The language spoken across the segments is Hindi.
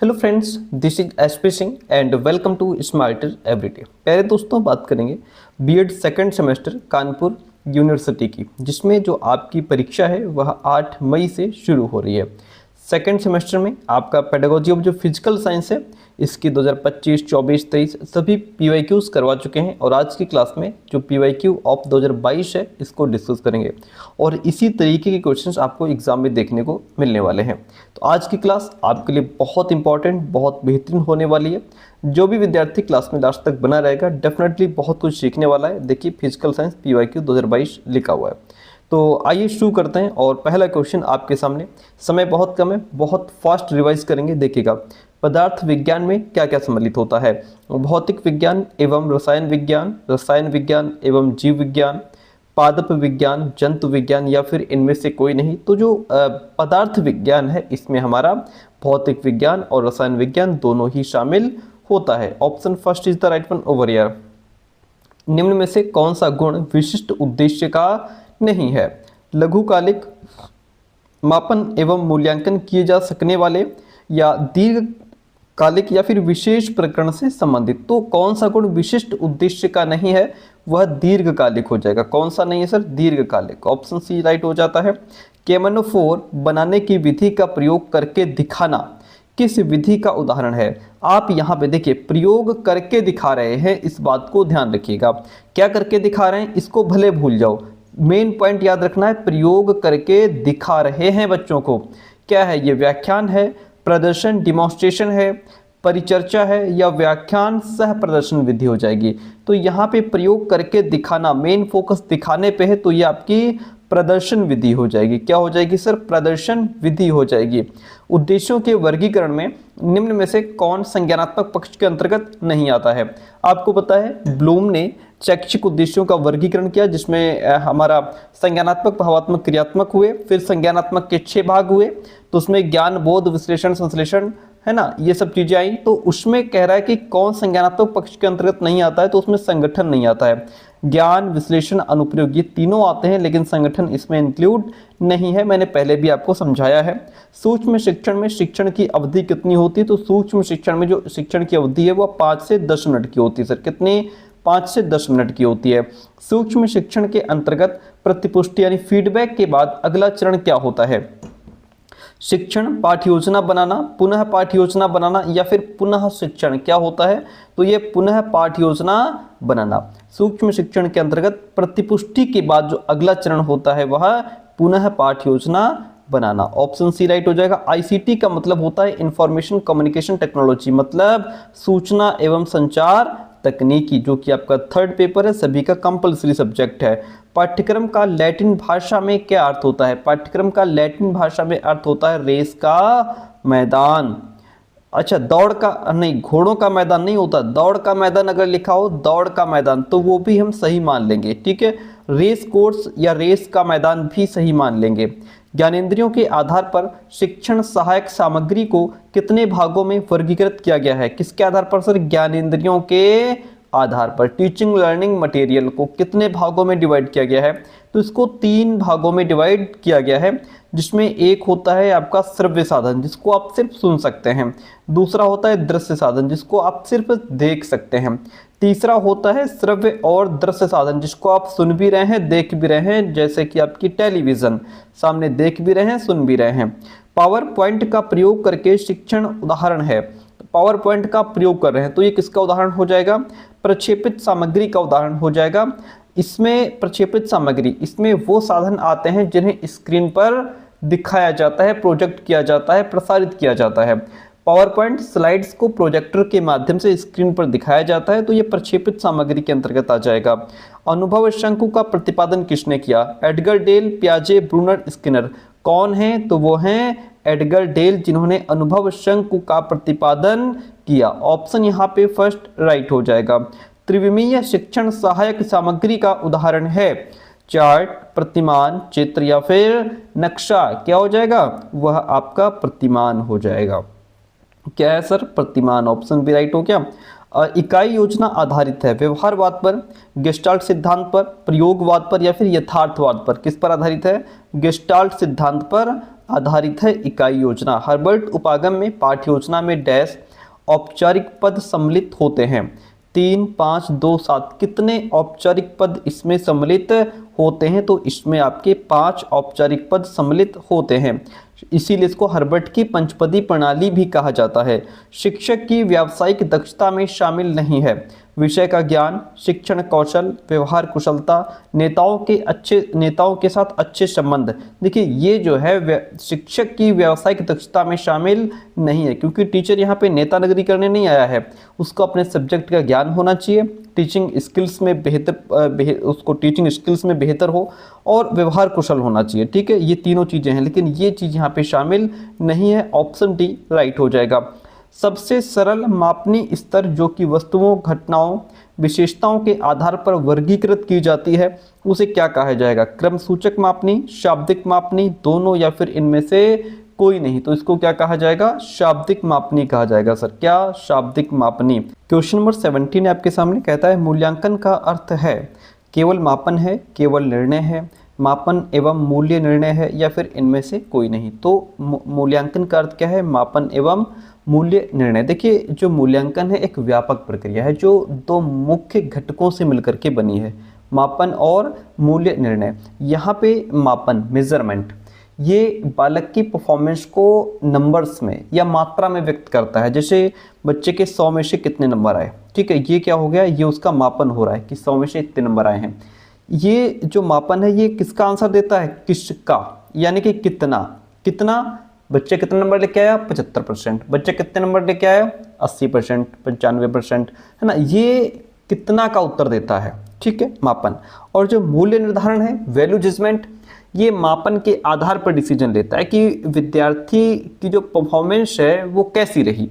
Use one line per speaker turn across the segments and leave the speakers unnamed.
Hello friends, this is SP Singh and welcome to smarter everyday. पहले दोस्तों बात करेंगे BEd second semester Kanpur university की, जिसमें जो आपकी परीक्षा है वह 8 मई से शुरू हो रही है। सेकंड सेमेस्टर में आपका पेडागोजी ऑफ जो फिजिकल साइंस है इसकी 2025, 24, 23 सभी पीवाईक्यूज करवा चुके हैं और आज की क्लास में जो पीवाईक्यू ऑफ 2022 है इसको डिस्कस करेंगे और इसी तरीके के क्वेश्चंस आपको एग्जाम में देखने को मिलने वाले हैं। तो आज की क्लास आपके लिए बहुत इंपॉर्टेंट, बहुत बेहतरीन होने वाली है। जो भी विद्यार्थी क्लास में लास्ट तक बना रहेगा डेफिनेटली बहुत कुछ सीखने वाला है। देखिए फिजिकल साइंस पीवाईक्यू 2022 लिखा हुआ है। तो आइए शुरू करते हैं और पहला क्वेश्चन आपके सामने। समय बहुत कम है, बहुत फास्ट रिवाइज करेंगे। देखिएगा, पदार्थ विज्ञान में क्या क्या सम्मिलित होता है? भौतिक विज्ञान एवं रसायन विज्ञान एवं जीव विज्ञान, पादप विज्ञान, जंतु विज्ञान या फिर इनमें से कोई नहीं। तो जो पदार्थ विज्ञान है इसमें हमारा भौतिक विज्ञान और रसायन विज्ञान दोनों ही शामिल होता है। Option first is the right one over here. निम्न में से कौन सा गुण विशिष्ट उद्देश्य का नहीं है? लघुकालिक, मापन एवं मूल्यांकन किए जा सकने वाले, या दीर्घकालिक या फिर विशेष प्रकरण से संबंधित। तो कौन सा गुण विशिष्ट उद्देश्य का नहीं है? वह दीर्घकालिक हो जाएगा। कौन सा नहीं है सर? दीर्घकालिक। ऑप्शन सी राइट हो जाता है। केमनोफोर बनाने की विधि का प्रयोग करके दिखाना किस विधि का उदाहरण है? आप यहाँ पे देखिए प्रयोग करके दिखा रहे हैं, इस बात को ध्यान रखिएगा। क्या करके दिखा रहे हैं इसको भले भूल जाओ, मेन पॉइंट याद रखना है। प्रयोग करके दिखा रहे हैं बच्चों को। क्या है ये? व्याख्यान है, प्रदर्शन डिमॉन्स्ट्रेशन है, परिचर्चा है, या व्याख्यान सह प्रदर्शन विधि हो जाएगी। तो यहाँ पे प्रयोग करके दिखाना, मेन फोकस दिखाने पे है, तो ये आपकी प्रदर्शन विधि हो जाएगी। क्या हो जाएगी सर? प्रदर्शन विधि हो जाएगी। उद्देश्यों के वर्गीकरण में निम्न में से कौन संज्ञानात्मक पक्ष के अंतर्गत नहीं आता है? आपको पता है ब्लूम ने शैक्षिक उद्देश्यों का वर्गीकरण किया, जिसमें हमारा संज्ञानात्मक, भावात्मक, क्रियात्मक हुए। फिर संज्ञानात्मक के 6 भाग हुए, तो उसमें ज्ञान, बोध, विश्लेषण, संश्लेषण है ना, ये सब चीजें आई। तो उसमें कह रहा है कि कौन संज्ञानात्मक पक्ष के अंतर्गत नहीं आता है, तो उसमें संगठन नहीं आता है। ज्ञान, विश्लेषण, अनुप्रयोग ये तीनों आते हैं, लेकिन संगठन इसमें इंक्लूड नहीं है। मैंने पहले भी आपको समझाया है। सूक्ष्म शिक्षण में शिक्षण की अवधि कितनी होती है? तो सूक्ष्म शिक्षण में जो शिक्षण की अवधि है वह 5 से 10 मिनट की होती है। सर कितनी? 5 से 10 मिनट की होती है। सूक्ष्म शिक्षण के अंतर्गत प्रतिपुष्टि यानी फीडबैक के बाद अगला चरण क्या होता है? शिक्षण, पाठ्य योजना बनाना, पुनः पाठ्य योजना बनाना, या फिर पुनः शिक्षण। क्या होता है? तो ये पुनः पाठ्य योजना बनाना। सूक्ष्म शिक्षण के अंतर्गत प्रतिपुष्टि के बाद जो अगला चरण होता है वह पुनः पाठ्य योजना बनाना। ऑप्शन सी राइट हो जाएगा। आईसीटी का मतलब होता है इंफॉर्मेशन कम्युनिकेशन टेक्नोलॉजी, मतलब सूचना एवं संचार तकनीकी, जो कि आपका थर्ड पेपर है, सभी का कंपलसरी सब्जेक्ट है। पाठ्यक्रम का लैटिन भाषा में क्या अर्थ होता है? पाठ्यक्रम का लैटिन भाषा में अर्थ होता है रेस का मैदान। अच्छा, दौड़ का नहीं, घोड़ों का मैदान नहीं होता। दौड़ का मैदान अगर लिखा हो, दौड़ का मैदान, तो वो भी हम सही मान लेंगे। ठीक है, रेस कोर्स या रेस का मैदान भी सही मान लेंगे। ज्ञानेंद्रियों के आधार पर शिक्षण सहायक सामग्री को कितने भागों में वर्गीकृत किया गया है? किसके आधार पर सर? ज्ञानेंद्रियों के आधार पर। टीचिंग लर्निंग मटेरियल को कितने भागों में डिवाइड किया गया है? तो इसको 3 भागों में डिवाइड किया गया है, जिसमें एक होता है आपका श्रव्य साधन, जिसको आप सिर्फ सुन सकते हैं। दूसरा होता है दृश्य साधन, जिसको आप सिर्फ देख सकते हैं। तीसरा होता है श्रव्य और दृश्य साधन, जिसको आप सुन भी रहे हैं, देख भी रहे हैं, जैसे कि आपकी टेलीविजन, सामने देख भी रहे हैं, सुन भी रहे हैं। पावर पॉइंट का प्रयोग करके शिक्षण उदाहरण है। पावर पॉइंट का प्रयोग कर रहे हैं, तो ये किसका उदाहरण हो जाएगा? प्रक्षेपित सामग्री का उदाहरण हो जाएगा। इसमें प्रक्षेपित सामग्री, इसमें वो साधन आते हैं जिन्हें स्क्रीन पर दिखाया जाता है, प्रोजेक्ट किया जाता है, प्रसारित किया जाता है। पावर पॉइंट स्लाइड्स को प्रोजेक्टर के माध्यम से स्क्रीन पर दिखाया जाता है, तो ये प्रक्षेपित सामग्री के अंतर्गत आ जाएगा। अनुभव शंकु का प्रतिपादन किसने किया? एडगर डेल, पियाजे, ब्रूनर, स्किनर। कौन है? तो वो हैं एडगर डेल, जिन्होंने अनुभव शंकु का प्रतिपादन किया। ऑप्शन यहाँ पे फर्स्ट राइट हो जाएगा। त्रिविमीय शिक्षण सहायक सामग्री का उदाहरण है चार्ट, प्रतिमान, चित्र या फिर नक्शा। क्या हो जाएगा? वह आपका प्रतिमान हो जाएगा। क्या है सर? प्रतिमान। ऑप्शन बी राइट हो गया। इकाई योजना आधारित है व्यवहारवाद पर, गेस्टाल्ट सिद्धांत पर, प्रयोगवाद पर या फिर यथार्थवाद पर? किस पर आधारित है? गेस्टाल्ट सिद्धांत पर आधारित है इकाई योजना? हर्बर्ट उपागम में पाठ्य योजना में डैश औपचारिक पद सम्मिलित होते हैं? 3, 5, 2, 7 कितने औपचारिक पद इसमें सम्मिलित होते हैं? तो इसमें आपके 5 औपचारिक पद सम्मिलित होते हैं, इसीलिए इसको हर्बर्ट की पंचपदी प्रणाली भी कहा जाता है। शिक्षक की व्यावसायिक दक्षता में शामिल नहीं है विषय का ज्ञान, शिक्षण कौशल, व्यवहार कुशलता, नेताओं के साथ अच्छे संबंध। देखिए ये जो है शिक्षक की व्यावसायिक दक्षता में शामिल नहीं है, क्योंकि टीचर यहाँ पे नेतानगरी करने नहीं आया है, उसको अपने सब्जेक्ट का ज्ञान होना चाहिए, टीचिंग स्किल्स में टीचिंग स्किल्स में बेहतर हो और व्यवहार कुशल होना चाहिए। ठीक है, ये तीनों चीज़ें हैं, लेकिन ये चीज़ यहाँ पे शामिल नहीं है। ऑप्शन डी राइट हो जाएगा। सबसे सरल मापनी स्तर जो कि वस्तुओं, घटनाओं, विशेषताओं के आधार पर वर्गीकृत की जाती है, उसे क्या कहा जाएगा? क्रम सूचक मापनी, शाब्दिक मापनी, दोनों या फिर इनमें से कोई नहीं? तो इसको क्या कहा जाएगा? शाब्दिक मापनी कहा जाएगा। सर क्या? शाब्दिक मापनी। क्वेश्चन नंबर 17 आपके सामने कहता है मूल्यांकन का अर्थ है केवल मापन है, केवल निर्णय है, मापन एवं मूल्य निर्णय है, या फिर इनमें से कोई नहीं? तो मूल्यांकन का अर्थ क्या है? मापन एवं मूल्य निर्णय। देखिए जो मूल्यांकन है एक व्यापक प्रक्रिया है जो 2 मुख्य घटकों से मिलकर के बनी है, मापन और मूल्य निर्णय। यहाँ पे मापन, मेजरमेंट, ये बालक की परफॉर्मेंस को नंबर्स में या मात्रा में व्यक्त करता है। जैसे बच्चे के 100 में से कितने नंबर आए, ठीक है, ये क्या हो गया? ये उसका मापन हो रहा है कि 100 में से इतने नंबर आए हैं। ये जो मापन है ये किसका आंसर देता है? किसका, यानी कि कितना बच्चे कितने नंबर लेके आया? 75%। बच्चे कितने नंबर लेके आया? 80%, 95%, है ना? ये कितना का उत्तर देता है, ठीक है, मापन। और जो मूल्य निर्धारण है, वैल्यू जजमेंट, ये मापन के आधार पर डिसीजन लेता है कि विद्यार्थी की जो परफॉर्मेंस है वो कैसी रही।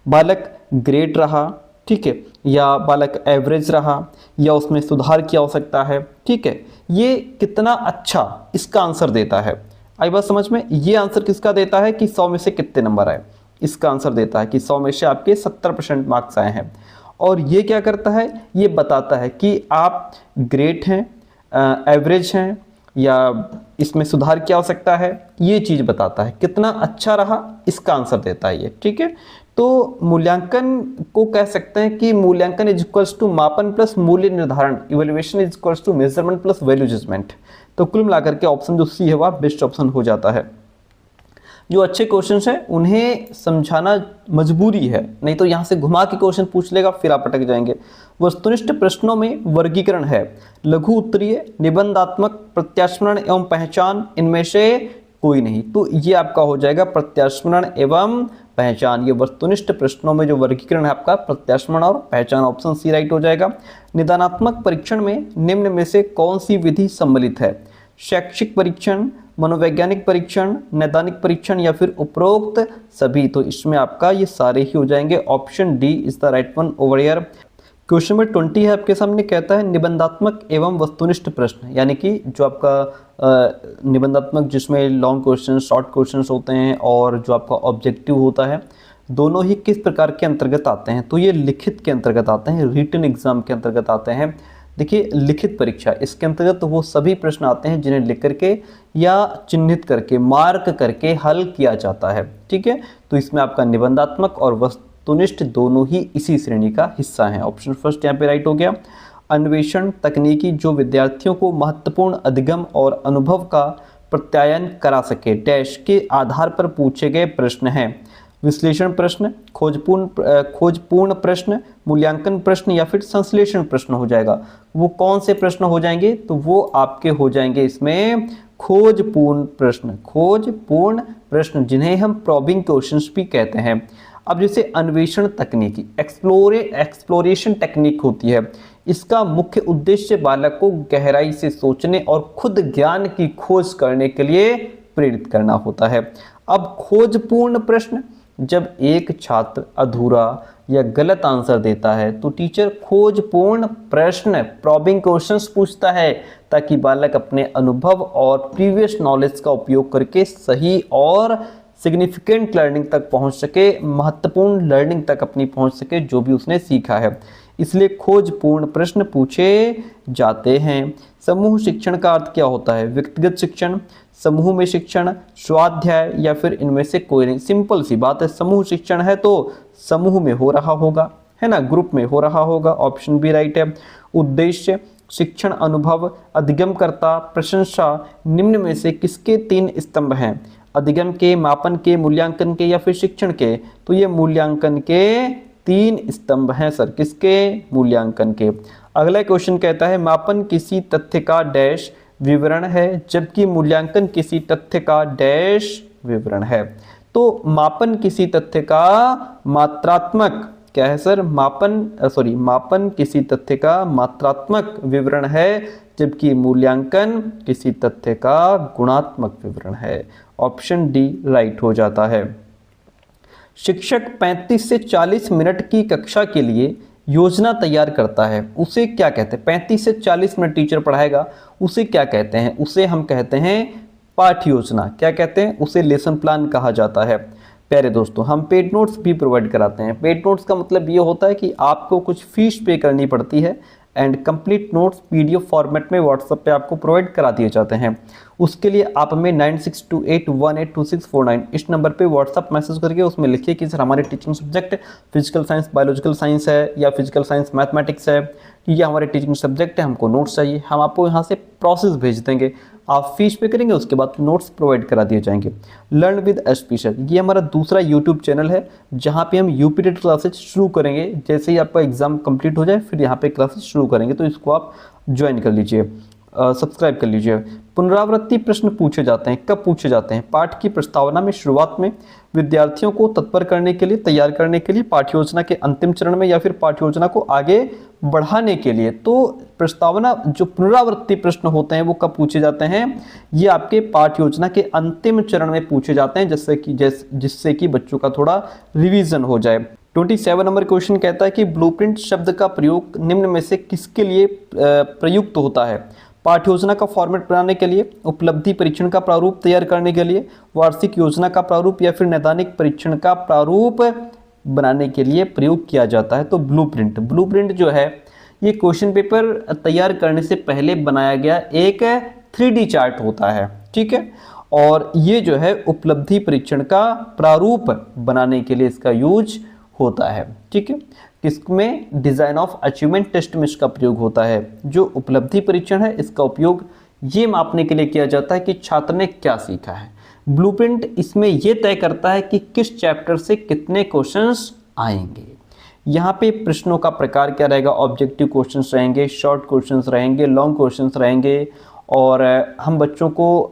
बालक ग्रेट रहा, ठीक है, या बालक एवरेज रहा, या उसमें सुधार की आवश्यकता है, ठीक है, ये कितना अच्छा, इसका आंसर देता है। आई बात समझ में? ये आंसर किसका देता है कि 100 में से कितने नंबर आए, इसका आंसर देता है कि 100 में से आपके 70% मार्क्स आए हैं। और ये क्या करता है? ये बताता है कि आप ग्रेट हैं, एवरेज हैं, या इसमें सुधार की आवश्यकता है, ये चीज़ बताता है। कितना अच्छा रहा, इसका आंसर देता है ये, ठीक है। तो मूल्यांकन को कह सकते हैं कि मूल्यांकन इज इक्वल्स टू मापन प्लस मूल्य निर्धारण, evaluation is equals to measurement plus value judgement. तो कुल मिलाकर के ऑप्शन जो सी है वह बेस्ट ऑप्शन हो जाता है। जो अच्छे क्वेश्चंस हैं उन्हें समझाना मजबूरी है, नहीं तो यहाँ से घुमा के क्वेश्चन पूछ लेगा, फिर आप अटक जाएंगे। वस्तुनिष्ठ प्रश्नों में वर्गीकरण है लघु उत्तरीय, निबंधात्मक, प्रत्यास्मरण एवं पहचान, इनमें से कोई नहीं। तो ये आपका हो जाएगा प्रत्यास्मरण एवं पहचान। ये वस्तुनिष्ठ प्रश्नों में जो वर्गीकरण है आपका प्रत्यास्मरण और पहचान, ऑप्शन सी राइट हो जाएगा। निदानात्मक परीक्षण में निम्न में से कौन सी विधि सम्मिलित है? शैक्षिक परीक्षण, मनोवैज्ञानिक परीक्षण, नैदानिक परीक्षण, या फिर उपरोक्त सभी? तो इसमें आपका ये सारे ही हो जाएंगे। Option D is the right one over here. Question number 20 है आपके सामने, कहता है निबंधात्मक एवं वस्तुनिष्ठ प्रश्न, यानी कि जो आपका निबंधात्मक जिसमें लॉन्ग क्वेश्चन, शॉर्ट क्वेश्चंस होते हैं, और जो आपका ऑब्जेक्टिव होता है, दोनों ही किस प्रकार के अंतर्गत आते हैं? तो ये लिखित के अंतर्गत आते हैं, रिटन एग्जाम के अंतर्गत आते हैं। देखिए लिखित परीक्षा, इसके अंतर्गत तो वो सभी प्रश्न आते हैं जिन्हें लिख करके या चिन्हित करके, मार्क करके हल किया जाता है, ठीक है। तो इसमें आपका निबंधात्मक और वस्तुनिष्ठ दोनों ही इसी श्रेणी का हिस्सा हैं। ऑप्शन फर्स्ट यहाँ पे राइट हो गया। अन्वेषण तकनीकी जो विद्यार्थियों को महत्वपूर्ण अधिगम और अनुभव का प्रत्यायन करा सके, डैश के आधार पर पूछे गए प्रश्न हैं। विश्लेषण प्रश्न, खोजपूर्ण प्रश्न, मूल्यांकन प्रश्न, या फिर संश्लेषण प्रश्न हो जाएगा। वो कौन से प्रश्न हो जाएंगे? तो वो आपके हो जाएंगे इसमें खोजपूर्ण प्रश्न, जिन्हें हम प्रॉबिंग क्वेश्चंस भी कहते हैं। अब जैसे अन्वेषण तकनीकी, एक्सप्लोरेशन टेक्निक होती है, इसका मुख्य उद्देश्य बालक को गहराई से सोचने और खुद ज्ञान की खोज करने के लिए प्रेरित करना होता है। अब खोजपूर्ण प्रश्न, जब एक छात्र अधूरा या गलत आंसर देता है तो टीचर खोजपूर्ण प्रश्न, प्रॉबिंग क्वेश्चंस पूछता है, ताकि बालक अपने अनुभव और प्रीवियस नॉलेज का उपयोग करके सही और सिग्निफिकेंट लर्निंग तक पहुंच सके, महत्वपूर्ण लर्निंग तक अपनी पहुंच सके जो भी उसने सीखा है, इसलिए खोजपूर्ण प्रश्न पूछे जाते हैं। समूह शिक्षण का अर्थ क्या होता है? व्यक्तिगत शिक्षण, समूह में शिक्षण, स्वाध्याय या फिर इनमें से कोई नहीं। सिंपल सी बात है, समूह शिक्षण है तो समूह में हो रहा होगा, है ना, ग्रुप में हो रहा होगा, ऑप्शन बी राइट है। उद्देश्य शिक्षण, अनुभव, अधिगमकर्ता, प्रशंसा, निम्न में से किसके 3 स्तंभ हैं? अधिगम के, मापन के, मूल्यांकन के या फिर शिक्षण के? तो ये मूल्यांकन के 3 स्तंभ हैं सर। किसके? मूल्यांकन के। अगला क्वेश्चन कहता है मापन किसी तथ्य का डैश विवरण है, जबकि मूल्यांकन किसी तथ्य का डैश विवरण है। तो मापन किसी तथ्य का मात्रात्मक क्या है सर? मापन किसी तथ्य का मात्रात्मक विवरण है, जबकि मूल्यांकन किसी तथ्य का गुणात्मक विवरण है। ऑप्शन डी राइट हो जाता है। शिक्षक 35 से 40 मिनट की कक्षा के लिए योजना तैयार करता है, उसे क्या कहते हैं? 35 से 40 मिनट टीचर पढ़ाएगा, उसे क्या कहते हैं? उसे हम कहते हैं पाठ योजना। क्या कहते हैं? उसे लेसन प्लान कहा जाता है। प्यारे दोस्तों, हम पेड नोट्स भी प्रोवाइड कराते हैं। पेड नोट्स का मतलब ये होता है कि आपको कुछ फीस पे करनी पड़ती है and complete notes PDF format में व्हाट्सएप पे आपको प्रोवाइड करा दिए जाते हैं। उसके लिए आप हमें 9628182649 इस नंबर पे व्हाट्सएप मैसेज करके उसमें लिखिए कि सर हमारे teaching subject physical science, biological science है या फिजिकल साइंस मैथमेटिक्स है, ये हमारे टीचिंग सब्जेक्ट है, हमको नोट्स चाहिए। हम आपको यहाँ से प्रोसेस भेज देंगे, आप फीस पे करेंगे, उसके बाद नोट्स प्रोवाइड करा दिए जाएंगे। लर्न विद एसपी सर, ये हमारा दूसरा यूट्यूब चैनल है जहाँ पे हम यूपी टेट क्लासेज शुरू करेंगे। जैसे ही आपका एग्जाम कंप्लीट हो जाए फिर यहाँ पे क्लासेज शुरू करेंगे, तो इसको आप ज्वाइन कर लीजिए, सब्सक्राइब कर लीजिए। पुनरावृत्ति प्रश्न पूछे जाते हैं, कब पूछे जाते हैं? पाठ की प्रस्तावना में शुरुआत में, विद्यार्थियों को तत्पर करने के लिए, तैयार करने के लिए, पाठ्य योजना के अंतिम चरण में या फिर पाठ्य योजना को आगे बढ़ाने के लिए। तो प्रस्तावना जो पुनरावृत्ति प्रश्न होते हैं वो कब पूछे जाते हैं? ये आपके पाठ्य योजना के अंतिम चरण में पूछे जाते हैं, जिससे कि बच्चों का थोड़ा रिवीजन हो जाए। 27 नंबर क्वेश्चन कहता है कि ब्लूप्रिंट शब्द का प्रयोग निम्न में से किसके लिए प्रयुक्त होता है? पाठ्य योजना का फॉर्मेट बनाने के लिए, उपलब्धि परीक्षण का प्रारूप तैयार करने के लिए, वार्षिक योजना का प्रारूप या फिर नैदानिक परीक्षण का प्रारूप बनाने के लिए प्रयोग किया जाता है। तो ब्लूप्रिंट जो है ये क्वेश्चन पेपर तैयार करने से पहले बनाया गया एक 3D चार्ट होता है, ठीक है, और ये जो है उपलब्धि परीक्षण का प्रारूप बनाने के लिए इसका यूज होता है, ठीक है। किसमें? डिजाइन ऑफ अचीवमेंट टेस्ट में इसका प्रयोग होता है। जो उपलब्धि परीक्षण है इसका उपयोग ये मापने के लिए किया जाता है कि छात्र ने क्या सीखा है। ब्लूप्रिंट इसमें यह तय करता है कि किस चैप्टर से कितने क्वेश्चंस आएंगे। यहाँ पे प्रश्नों का प्रकार क्या रहेगा? ऑब्जेक्टिव क्वेश्चंस रहेंगे, शॉर्ट क्वेश्चंस रहेंगे, लॉन्ग क्वेश्चंस रहेंगे, और हम बच्चों को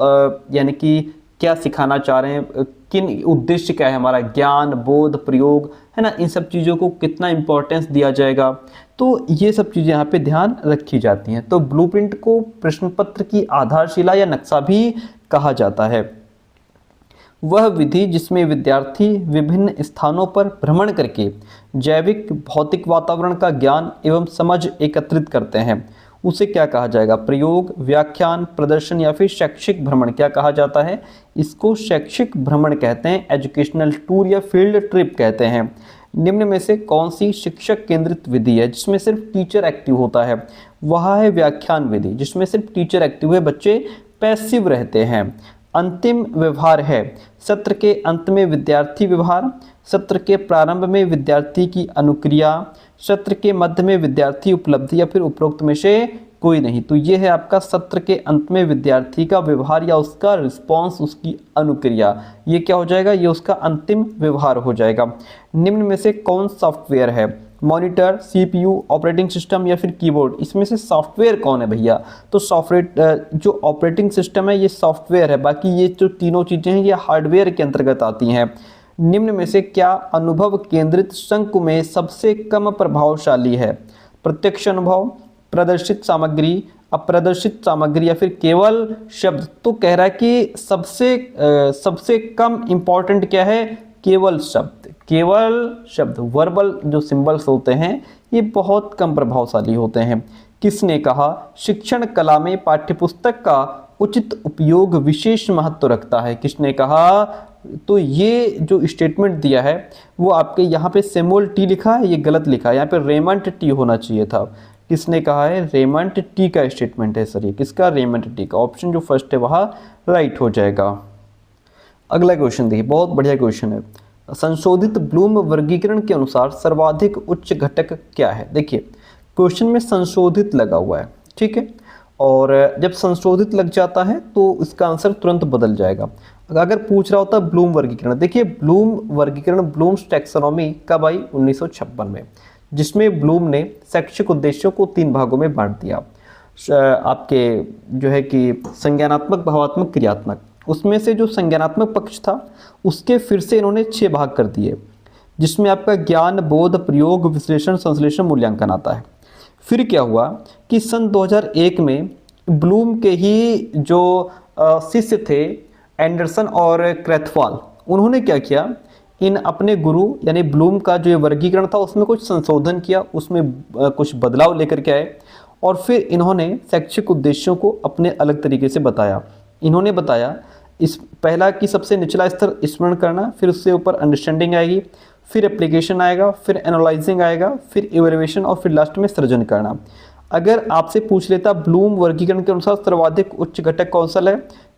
यानी कि क्या सिखाना चाह रहे हैं, किन उद्देश्य क्या है हमारा, ज्ञान, बोध, प्रयोग, है ना, इन सब चीज़ों को कितना इंपॉर्टेंस दिया जाएगा। तो ये सब चीज़ें यहाँ पे ध्यान रखी जाती हैं। तो ब्लूप्रिंट को प्रश्न पत्र की आधारशिला या नक्शा भी कहा जाता है। वह विधि जिसमें विद्यार्थी विभिन्न स्थानों पर भ्रमण करके जैविक भौतिक वातावरण का ज्ञान एवं समझ एकत्रित करते हैं, उसे क्या कहा जाएगा? प्रयोग, व्याख्यान, प्रदर्शन या फिर शैक्षिक भ्रमण। क्या कहा जाता है? इसको शैक्षिक भ्रमण कहते हैं, एजुकेशनल टूर या फील्ड ट्रिप कहते हैं। निम्न में से कौन सी शिक्षक केंद्रित विधि है जिसमें सिर्फ टीचर एक्टिव होता है? वह है व्याख्यान विधि, जिसमें सिर्फ टीचर एक्टिव है, बच्चे पैसिव रहते हैं। अंतिम व्यवहार है सत्र के अंत में विद्यार्थी व्यवहार, सत्र के प्रारंभ में विद्यार्थी की अनुक्रिया, सत्र के मध्य में विद्यार्थी उपलब्धि या फिर उपरोक्त में से कोई नहीं। तो ये है आपका सत्र के अंत में विद्यार्थी का व्यवहार या उसका रिस्पॉन्स, उसकी अनुक्रिया। ये क्या हो जाएगा? ये उसका अंतिम व्यवहार हो जाएगा। निम्न में से कौन सॉफ्टवेयर है? मॉनिटर, सीपीयू, ऑपरेटिंग सिस्टम या फिर कीबोर्ड। इसमें से सॉफ्टवेयर कौन है भैया? तो सॉफ्टवेयर जो ऑपरेटिंग सिस्टम है ये सॉफ्टवेयर है, बाकी ये जो तीनों चीज़ें हैं ये हार्डवेयर के अंतर्गत आती हैं। निम्न में से क्या अनुभव केंद्रित शंकु में सबसे कम प्रभावशाली है? प्रत्यक्ष अनुभव, प्रदर्शित सामग्री, अप्रदर्शित सामग्री या फिर केवल शब्द। तो कह रहा है कि सबसे कम इंपॉर्टेंट क्या है? केवल शब्द। केवल शब्द, वर्बल जो सिंबल्स होते हैं ये बहुत कम प्रभावशाली होते हैं। किसने कहा? शिक्षण कला में पाठ्यपुस्तक का उचित उपयोग विशेष महत्व रखता है, किसने कहा? तो ये जो स्टेटमेंट दिया है वो आपके यहाँ पे सैमुअल टी लिखा है, ये गलत लिखा है, यहाँ पे रेमंड टी होना चाहिए था। किसने कहा है? रेमंड टी का स्टेटमेंट है सर, ये किसका? रेमंड टी का। ऑप्शन जो फर्स्ट है वहाँ राइट हो जाएगा। अगला क्वेश्चन देखिए, बहुत बढ़िया क्वेश्चन है। संशोधित ब्लूम वर्गीकरण के अनुसार सर्वाधिक उच्च घटक क्या है? देखिए क्वेश्चन में संशोधित लगा हुआ है, ठीक है, और जब संशोधित लग जाता है तो इसका आंसर तुरंत बदल जाएगा। अगर पूछ रहा होता ब्लूम वर्गीकरण, देखिए ब्लूम वर्गीकरण, ब्लूम्स टैक्सोनॉमी कब आई? 1956 में, जिसमें ब्लूम ने शैक्षिक उद्देश्यों को 3 भागों में बांट दिया। आपके जो है कि संज्ञानात्मक, भावात्मक, क्रियात्मक। उसमें से जो संज्ञानात्मक पक्ष था उसके फिर से इन्होंने 6 भाग कर दिए, जिसमें आपका ज्ञान, बोध, प्रयोग, विश्लेषण, संश्लेषण, मूल्यांकन आता है। फिर क्या हुआ कि सन 2001 में ब्लूम के ही जो शिष्य थे एंडरसन और क्रैथवाल, उन्होंने क्या किया, इन अपने गुरु यानी ब्लूम का जो ये वर्गीकरण था उसमें कुछ संशोधन किया, उसमें कुछ बदलाव लेकर के आए और फिर इन्होंने शैक्षिक उद्देश्यों को अपने अलग तरीके से बताया। इन्होंने बताया इस पहला कि सबसे निचला स्तर स्मरण करना, फिर उससे ऊपर अंडरस्टैंडिंग आएगी, फिर एप्लीकेशन आएगा, फिर एनालाइजिंग आएगा, फिर इवैल्यूएशन और फिर लास्ट में सृजन करना। अगर आपसे पूछ लेता ब्लूम वर्गीकरण के अनुसार सर्वाधिक उच्च घटक कौन सा है,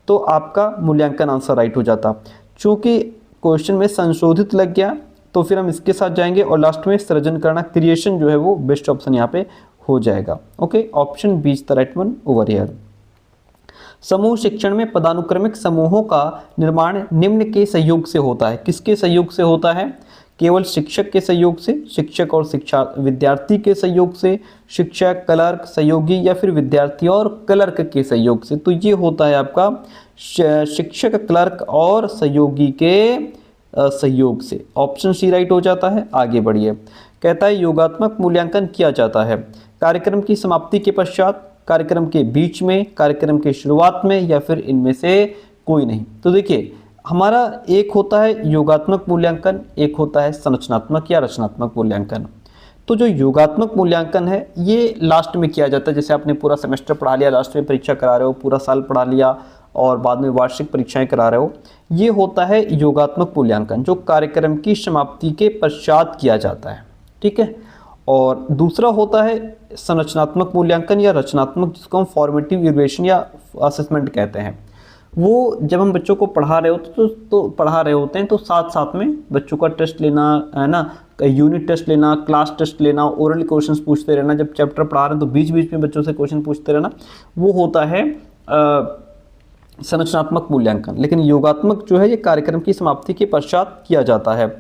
तो आपका मूल्यांकन आंसर राइट हो जाता। चूँकि क्वेश्चन में संशोधित लग गया तो फिर हम इसके साथ जाएंगे और लास्ट में सृजन करना, क्रिएशन जो है वो बेस्ट ऑप्शन यहाँ पे हो जाएगा। Okay, option B is the right one over here. समूह शिक्षण में पदानुक्रमिक समूहों का निर्माण निम्न के सहयोग से होता है। किसके सहयोग से होता है? केवल शिक्षक के सहयोग से, शिक्षक और शिक्षा विद्यार्थी के सहयोग से, शिक्षक, क्लर्क, सहयोगी या फिर विद्यार्थी और क्लर्क के सहयोग से। तो ये होता है आपका शिक्षक, क्लर्क और सहयोगी के सहयोग से। ऑप्शन सी राइट हो जाता है। आगे बढ़िए, कहता है योगात्मक मूल्यांकन किया जाता है कार्यक्रम की समाप्ति के पश्चात, कार्यक्रम के बीच में, कार्यक्रम के शुरुआत में या फिर इनमें से कोई नहीं। तो देखिए हमारा एक होता है योगात्मक मूल्यांकन, एक होता है संरचनात्मक या रचनात्मक मूल्यांकन। तो जो योगात्मक मूल्यांकन है ये लास्ट में किया जाता है, जैसे आपने पूरा सेमेस्टर पढ़ा लिया, लास्ट में परीक्षा करा रहे हो, पूरा साल पढ़ा लिया और बाद में वार्षिक परीक्षाएं करा रहे हो, ये होता है योगात्मक मूल्यांकन जो कार्यक्रम की समाप्ति के पश्चात किया जाता है, ठीक है। और दूसरा होता है संरचनात्मक मूल्यांकन या रचनात्मक, जिसको हम फॉर्मेटिव इवैल्यूएशन या असेसमेंट कहते हैं। वो जब हम बच्चों को पढ़ा रहे होते तो पढ़ा रहे होते हैं तो साथ साथ में बच्चों का टेस्ट लेना है ना, यूनिट टेस्ट लेना, क्लास टेस्ट लेना, ओरल क्वेश्चंस पूछते रहना, जब चैप्टर पढ़ा रहे हैं तो बीच बीच में बच्चों से क्वेश्चन पूछते रहना, वो होता है संरचनात्मक मूल्यांकन। लेकिन योगात्मक जो है ये कार्यक्रम की समाप्ति के पश्चात किया जाता है।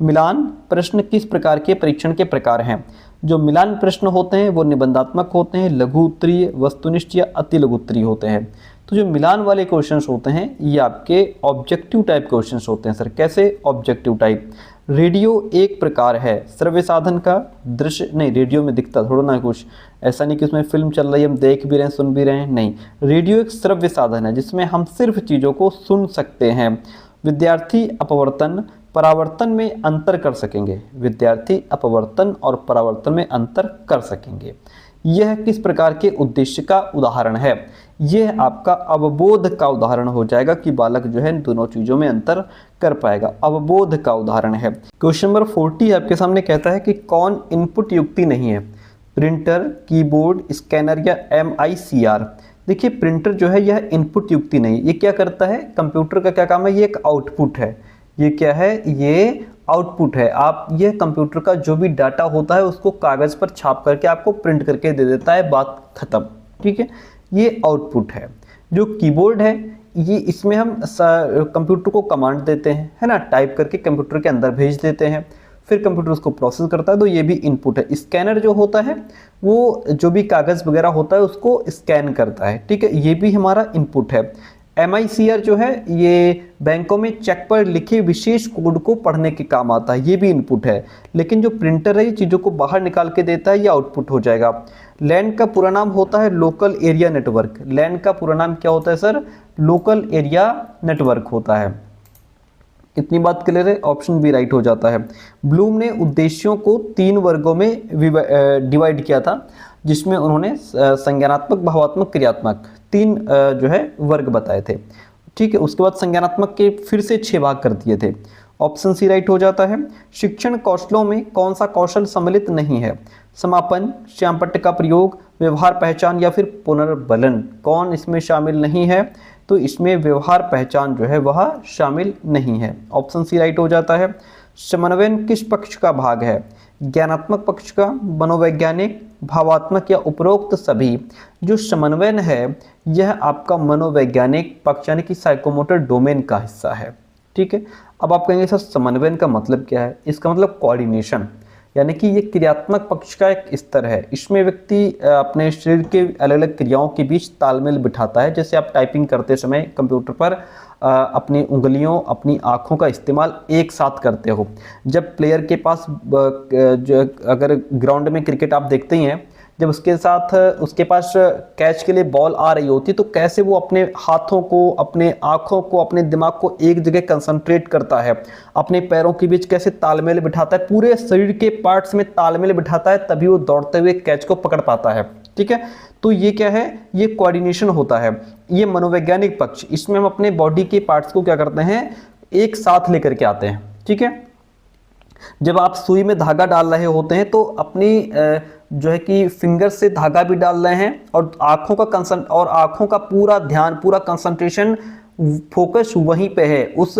मिलान प्रश्न किस प्रकार के परीक्षण के प्रकार हैं? जो मिलान प्रश्न होते हैं वो निबंधात्मक होते हैं, लघु उत्तरीय, वस्तुनिष्ठ या अति लघु उत्तरीय होते हैं। तो जो मिलान वाले क्वेश्चंस होते हैं ये आपके ऑब्जेक्टिव टाइप क्वेश्चंस होते हैं। सर कैसे ऑब्जेक्टिव टाइप? रेडियो एक प्रकार है श्रव्य साधन का, दृश्य नहीं, रेडियो में दिखता थोड़ा ना कुछ, ऐसा नहीं कि उसमें फिल्म चल रही है हम देख भी रहे हैं सुन भी रहे हैं, नहीं, रेडियो एक श्रव्य साधन है जिसमें हम सिर्फ चीज़ों को सुन सकते हैं। विद्यार्थी अपवर्तन परावर्तन में अंतर कर सकेंगे, विद्यार्थी अपवर्तन और परावर्तन में अंतर कर सकेंगे। यह किस प्रकार के उद्देश्य का उदाहरण है? यह आपका अवबोध का उदाहरण हो जाएगा कि बालक जो है दोनों चीज़ों में अंतर कर पाएगा, अवबोध का उदाहरण है। क्वेश्चन नंबर 40 आपके सामने कहता है कि कौन इनपुट युक्ति नहीं है? प्रिंटर, कीबोर्ड, स्कैनर या MICR। देखिए प्रिंटर जो है यह इनपुट युक्ति नहीं, ये क्या करता है? कंप्यूटर का क्या काम है? ये एक आउटपुट है। ये क्या है? ये आउटपुट है। आप ये कंप्यूटर का जो भी डाटा होता है उसको कागज़ पर छाप करके आपको प्रिंट करके दे देता है, बात खत्म, ठीक है। ये आउटपुट है। जो कीबोर्ड है ये इसमें हम कंप्यूटर को कमांड देते हैं, है ना, टाइप करके कंप्यूटर के अंदर भेज देते हैं, फिर कंप्यूटर उसको प्रोसेस करता है, तो ये भी इनपुट है। स्कैनर जो होता है वो जो भी कागज़ वगैरह होता है उसको स्कैन करता है, ठीक है, ये भी हमारा इनपुट है। MICR जो है ये बैंकों में चेक पर लिखे विशेष कोड को पढ़ने के काम आता है, ये भी इनपुट है। लेकिन जो प्रिंटर है ये चीज़ों को बाहर निकाल के देता है, ये आउटपुट हो जाएगा। लैन का पूरा नाम होता है लोकल एरिया नेटवर्क। लैन का पूरा नाम क्या होता है सर? लोकल एरिया नेटवर्क होता है। इतनी बात क्लियर है? ऑप्शन बी राइट हो जाता है। ब्लूम ने उद्देश्यों को 3 वर्गों में डिवाइड किया था। जिसमें उन्होंने संज्ञानात्मक, भावात्मक, क्रियात्मक 3 जो है वर्ग बताए थे। ठीक है, उसके बाद संज्ञानात्मक के फिर से 6 भाग कर दिए थे। ऑप्शन सी राइट हो जाता है। शिक्षण कौशलों में कौन सा कौशल सम्मिलित नहीं है? समापन, श्यामपट्ट का प्रयोग, व्यवहार पहचान या फिर पुनर्बलन, कौन इसमें शामिल नहीं है? तो इसमें व्यवहार पहचान जो है वह शामिल नहीं है। ऑप्शन सी राइट हो जाता है। समन्वयन किस पक्ष का भाग है? ज्ञानात्मक पक्ष का, मनोवैज्ञानिक, भावात्मक या उपरोक्त सभी? जो समन्वयन है यह आपका मनोवैज्ञानिक पक्ष यानी कि साइकोमोटर डोमेन का हिस्सा है। ठीक है, अब आप कहेंगे सर समन्वयन का मतलब क्या है? इसका मतलब कोऑर्डिनेशन, यानी कि ये क्रियात्मक पक्ष का एक स्तर है। इसमें व्यक्ति अपने शरीर के अलग अलग क्रियाओं के बीच तालमेल बिठाता है। जैसे आप टाइपिंग करते समय कंप्यूटर पर अपनी उंगलियों, अपनी आँखों का इस्तेमाल एक साथ करते हो। जब प्लेयर के पास अगर ग्राउंड में क्रिकेट आप देखते ही हैं, जब उसके पास कैच के लिए बॉल आ रही होती तो कैसे वो अपने हाथों को, अपने आँखों को, अपने दिमाग को एक जगह कंसंट्रेट करता है, अपने पैरों के बीच कैसे तालमेल बिठाता है, पूरे शरीर के पार्ट्स में तालमेल बिठाता है, तभी वो दौड़ते हुए कैच को पकड़ पाता है। ठीक है, तो ये क्या है? ये कोऑर्डिनेशन होता है। ये मनोवैज्ञानिक पक्ष, इसमें हम अपने बॉडी के पार्ट्स को क्या करते हैं? एक साथ लेकर के आते हैं। ठीक है, जब आप सुई में धागा डाल रहे होते हैं तो अपनी जो है कि फिंगर से धागा भी डाल रहे हैं और आंखों का पूरा ध्यान, पूरा कंसंट्रेशन, फोकस वहीं पे है, उस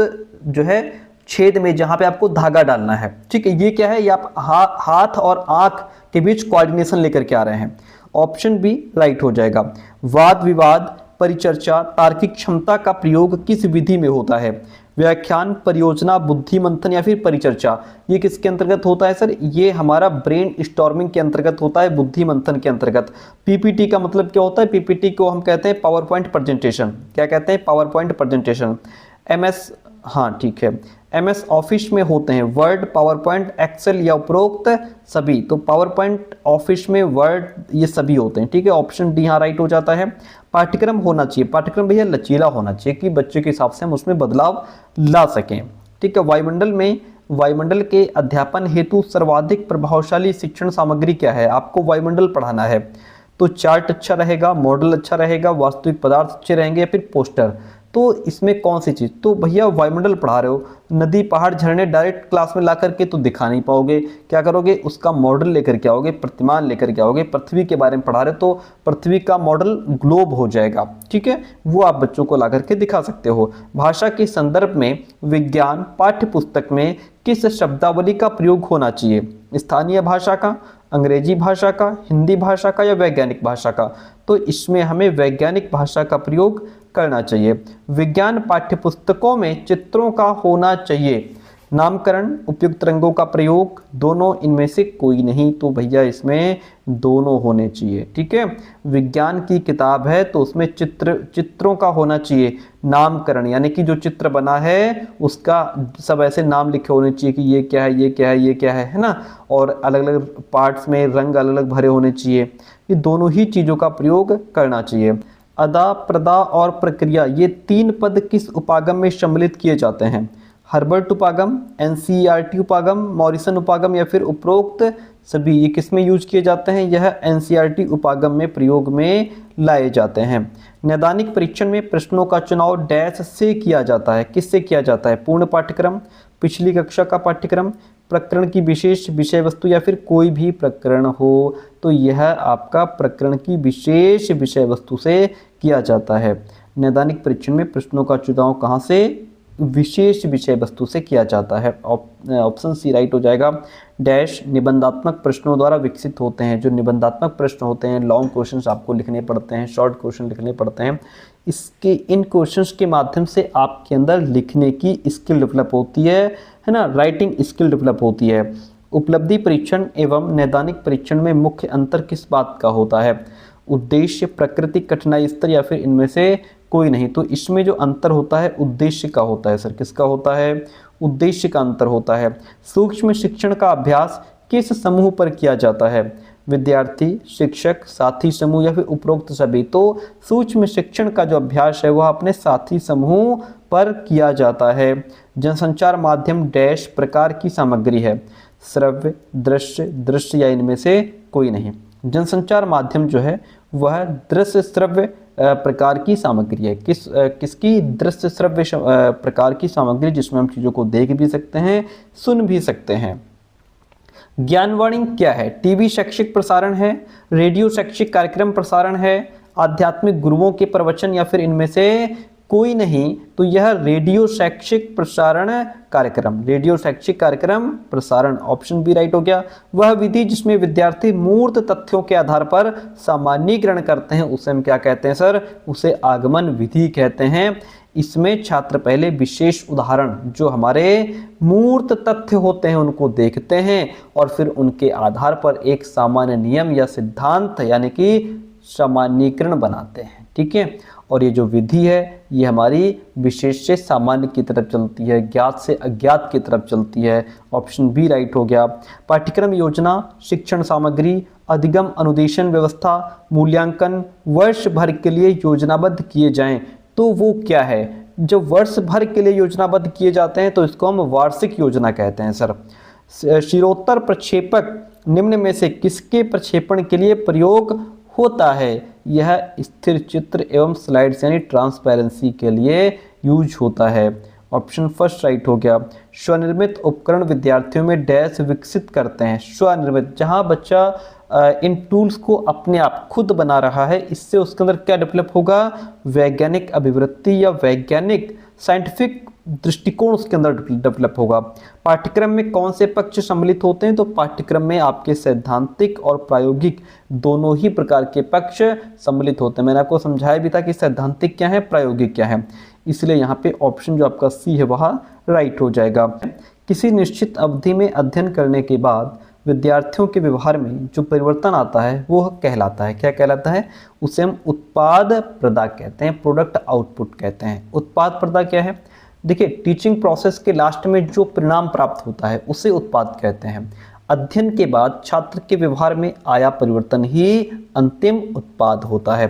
जो है छेद में जहां पे आपको धागा डालना है। ठीक है, ये क्या है? ये आप हाथ और आंख के बीच कोऑर्डिनेशन लेकर के आ रहे हैं। ऑप्शन बी राइट हो जाएगा। वाद विवाद, परिचर्चा, तार्किक क्षमता का प्रयोग किस विधि में होता है? व्याख्यान, परियोजना, बुद्धि मंथन या फिर परिचर्चा? ये किसके अंतर्गत होता है सर? ये हमारा ब्रेन स्टॉर्मिंग के अंतर्गत होता है, बुद्धि मंथन के अंतर्गत। पीपीटी का मतलब क्या होता है? पीपीटी को हम कहते हैं पावर पॉइंट प्रेजेंटेशन। क्या कहते हैं? Power point presentation. एमएस, हाँ ठीक है, एमएस ऑफिस में होते हैं वर्ड, पावर पॉइंट, एक्सेल या उपरोक्त सभी? तो पावर पॉइंट, ऑफिस में वर्ड, ये सभी होते हैं। ठीक है, ऑप्शन डी यहाँ राइट हो जाता है। पाठ्यक्रम होना चाहिए, पाठ्यक्रम भैया लचीला होना चाहिए कि बच्चे के हिसाब से हम उसमें बदलाव ला सकें। ठीक है, वायुमंडल के अध्यापन हेतु सर्वाधिक प्रभावशाली शिक्षण सामग्री क्या है? आपको वायुमंडल पढ़ाना है तो चार्ट अच्छा रहेगा, मॉडल अच्छा रहेगा, वास्तविक पदार्थ अच्छे रहेंगे या फिर पोस्टर? तो इसमें कौन सी चीज़? तो भैया वायुमंडल पढ़ा रहे हो, नदी, पहाड़, झरने डायरेक्ट क्लास में ला करके तो दिखा नहीं पाओगे। क्या करोगे? उसका मॉडल लेकर के आओगे, प्रतिमान लेकर के आओगे। पृथ्वी के बारे में पढ़ा रहे हो तो पृथ्वी का मॉडल ग्लोब हो जाएगा। ठीक है, वो आप बच्चों को ला करके दिखा सकते हो। भाषा के संदर्भ में विज्ञान पाठ्य पुस्तक में किस शब्दावली का प्रयोग होना चाहिए? स्थानीय भाषा का, अंग्रेजी भाषा का, हिंदी भाषा का या वैज्ञानिक भाषा का? तो इसमें हमें वैज्ञानिक भाषा का प्रयोग करना चाहिए। विज्ञान पाठ्यपुस्तकों में चित्रों का होना चाहिए। नामकरण, उपयुक्त रंगों का प्रयोग, दोनों, इनमें से कोई नहीं? तो भैया इसमें दोनों होने चाहिए। ठीक है, विज्ञान की किताब है तो उसमें चित्रों का होना चाहिए। नामकरण यानी कि जो चित्र बना है उसका सब ऐसे नाम लिखे होने चाहिए कि ये क्या है, ये क्या है, ये क्या है ना? और अलग अलग पार्ट्स में रंग अलग अलग भरे होने चाहिए। ये दोनों ही चीज़ों का प्रयोग करना चाहिए। अदा, प्रदा और प्रक्रिया, ये 3 पद किस उपागम में सम्मिलित किए जाते हैं? हर्बर्ट उपागम, एनसीईआरटी उपागम, मॉरिसन उपागम या फिर उपरोक्त सभी? ये किस में यूज किए जाते हैं? यह एनसीईआरटी उपागम में प्रयोग में लाए जाते हैं। नैदानिक परीक्षण में प्रश्नों का चुनाव डैश से किया जाता है? किससे किया जाता है? पूर्ण पाठ्यक्रम, पिछली कक्षा का पाठ्यक्रम, प्रकरण की विशेष विषय वस्तु या फिर कोई भी प्रकरण हो? तो यह आपका प्रकरण की विशेष विषय वस्तु से किया जाता है। नैदानिक परीक्षण में प्रश्नों का चुनाव कहाँ से? विशेष विषय वस्तु से किया जाता है। ऑप्शन सी राइट हो जाएगा। डैश, निबंधात्मक प्रश्नों द्वारा विकसित होते हैं। जो निबंधात्मक प्रश्न होते हैं, लॉन्ग क्वेश्चंस आपको लिखने पड़ते हैं, शॉर्ट क्वेश्चन लिखने पड़ते हैं। इन क्वेश्चंस के माध्यम से आपके अंदर लिखने की स्किल डेवलप होती है ना, राइटिंग स्किल डेवलप होती है। उपलब्धि परीक्षण एवं नैदानिक परीक्षण में मुख्य अंतर किस बात का होता है? उद्देश्य, प्रकृति, कठिनाई स्तर या फिर इनमें से कोई नहीं? तो इसमें जो अंतर होता है उद्देश्य का होता है सर। किसका होता है? उद्देश्य का अंतर होता है। सूक्ष्म शिक्षण का अभ्यास किस समूह पर किया जाता है? विद्यार्थी, शिक्षक, साथी समूह या फिर उपरोक्त सभी? तो सूक्ष्म शिक्षण का जो अभ्यास है वह अपने साथी समूह पर किया जाता है। जनसंचार माध्यम डैश प्रकार की सामग्री है? श्रव्य, दृश्य या इनमें से कोई नहीं? जनसंचार माध्यम जो है वह दृश्य श्रव्य प्रकार की सामग्री है। किसकी? दृश्य श्रव्य प्रकार की सामग्री, जिसमें हम चीज़ों को देख भी सकते हैं, सुन भी सकते हैं। ज्ञानवाणी क्या है? टीवी शैक्षिक प्रसारण है, रेडियो शैक्षिक कार्यक्रम प्रसारण है, आध्यात्मिक गुरुओं के प्रवचन, या फिर इनमें से कोई नहीं। तो यह रेडियो शैक्षिक प्रसारण कार्यक्रम, रेडियो शैक्षिक कार्यक्रम प्रसारण, ऑप्शन बी राइट हो गया। वह विधि जिसमें विद्यार्थी मूर्त तथ्यों के आधार पर सामान्यीकरण करते हैं, उसे हम क्या कहते हैं सर? उसे आगमन विधि कहते हैं। इसमें छात्र पहले विशेष उदाहरण, जो हमारे मूर्त तथ्य होते हैं, उनको देखते हैं और फिर उनके आधार पर एक सामान्य नियम या सिद्धांत यानी कि सामान्यीकरण बनाते हैं। ठीक है, और ये जो विधि है ये हमारी विशेष से सामान्य की तरफ चलती है, ज्ञात से अज्ञात की तरफ चलती है। ऑप्शन बी राइट हो गया। पाठ्यक्रम योजना, शिक्षण सामग्री, अधिगम अनुदेशन व्यवस्था, मूल्यांकन वर्ष भर के लिए योजनाबद्ध किए जाएं, तो वो क्या है? जब वर्ष भर के लिए योजनाबद्ध किए जाते हैं तो इसको हम वार्षिक योजना कहते हैं सर। शिरोत्तर प्रक्षेपक निम्न में से किसके प्रक्षेपण के लिए प्रयोग होता है? यह स्थिर चित्र एवं स्लाइड्स यानी ट्रांसपेरेंसी के लिए यूज होता है। ऑप्शन फर्स्ट राइट हो गया। स्वनिर्मित उपकरण विद्यार्थियों में डैश विकसित करते हैं। स्वनिर्मित, जहां बच्चा इन टूल्स को अपने आप खुद बना रहा है, इससे उसके अंदर क्या डेवलप होगा? वैज्ञानिक अभिवृत्ति या वैज्ञानिक साइंटिफिक दृष्टिकोण उसके अंदर डेवलप होगा। पाठ्यक्रम में कौन से पक्ष सम्मिलित होते हैं? तो पाठ्यक्रम में आपके सैद्धांतिक और प्रायोगिक दोनों ही प्रकार के पक्ष सम्मिलित होते हैं। मैंने आपको समझाया भी था कि सैद्धांतिक क्या है, प्रायोगिक क्या है, इसलिए यहाँ पे ऑप्शन जो आपका सी है वह राइट हो जाएगा। किसी निश्चित अवधि में अध्ययन करने के बाद विद्यार्थियों के व्यवहार में जो परिवर्तन आता है वो कहलाता है, क्या कहलाता है? उसे हम उत्पाद प्रदा कहते हैं, प्रोडक्ट आउटपुट कहते हैं। उत्पाद प्रदा क्या है? देखिए, टीचिंग प्रोसेस के लास्ट में जो परिणाम प्राप्त होता है उसे उत्पाद कहते हैं। अध्ययन के बाद छात्र के व्यवहार में आया परिवर्तन ही अंतिम उत्पाद होता है।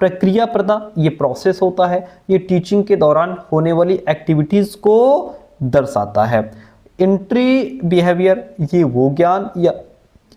प्रक्रिया प्रदा ये प्रोसेस होता है, ये टीचिंग के दौरान होने वाली एक्टिविटीज को दर्शाता है। एंट्री बिहेवियर ये वो ज्ञान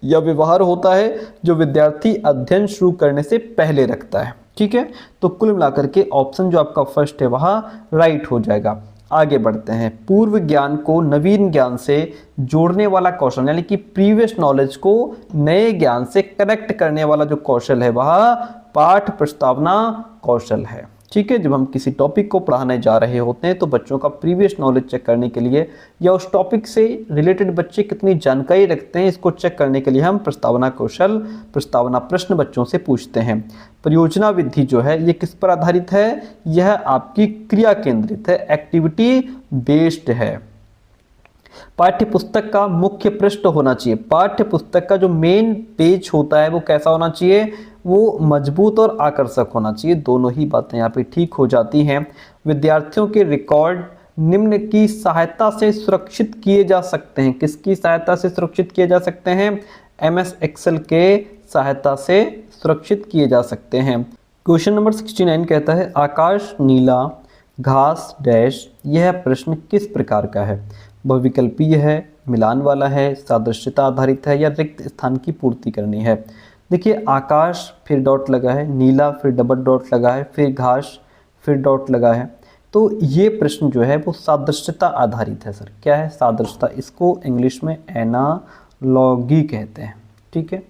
या व्यवहार होता है जो विद्यार्थी अध्ययन शुरू करने से पहले रखता है। ठीक है, तो कुल मिलाकर के ऑप्शन जो आपका फर्स्ट है वह राइट हो जाएगा। आगे बढ़ते हैं। पूर्व ज्ञान को नवीन ज्ञान से जोड़ने वाला कौशल, यानी कि प्रीवियस नॉलेज को नए ज्ञान से कनेक्ट करने वाला जो कौशल है वह पाठ प्रस्तावना कौशल है। ठीक है, जब हम किसी टॉपिक को पढ़ाने जा रहे होते हैं तो बच्चों का प्रीवियस नॉलेज चेक करने के लिए या उस टॉपिक से रिलेटेड बच्चे कितनी जानकारी रखते हैं इसको चेक करने के लिए हम प्रस्तावना कौशल, प्रस्तावना प्रश्न बच्चों से पूछते हैं। परियोजना विधि जो है ये किस पर आधारित है? यह आपकी क्रिया केंद्रित है, एक्टिविटी बेस्ड है। पाठ्य पुस्तक का मुख्य पृष्ठ होना चाहिए। पाठ्य पुस्तक का जो मेन पेज होता है वो कैसा होना चाहिए? वो मजबूत और आकर्षक होना चाहिए। दोनों ही बातें यहाँ पे ठीक हो जाती हैं। विद्यार्थियों के रिकॉर्ड निम्न की सहायता से सुरक्षित किए जा सकते हैं। किसकी सहायता से सुरक्षित किए जा सकते हैं? MS एक्सेल के सहायता से सुरक्षित किए जा सकते हैं। क्वेश्चन नंबर 69 कहता है आकाश नीला, घास डैश। यह प्रश्न किस प्रकार का है? बहुविकल्पीय है, मिलान वाला है, सादृश्यता आधारित है या रिक्त स्थान की पूर्ति करनी है। देखिए, आकाश फिर डॉट लगा है, नीला फिर डबल डॉट लगा है, फिर घास फिर डॉट लगा है। तो ये प्रश्न जो है वो सादृश्यता आधारित है सर। क्या है? सादृश्यता। इसको इंग्लिश में एनालॉगी कहते हैं। ठीक है,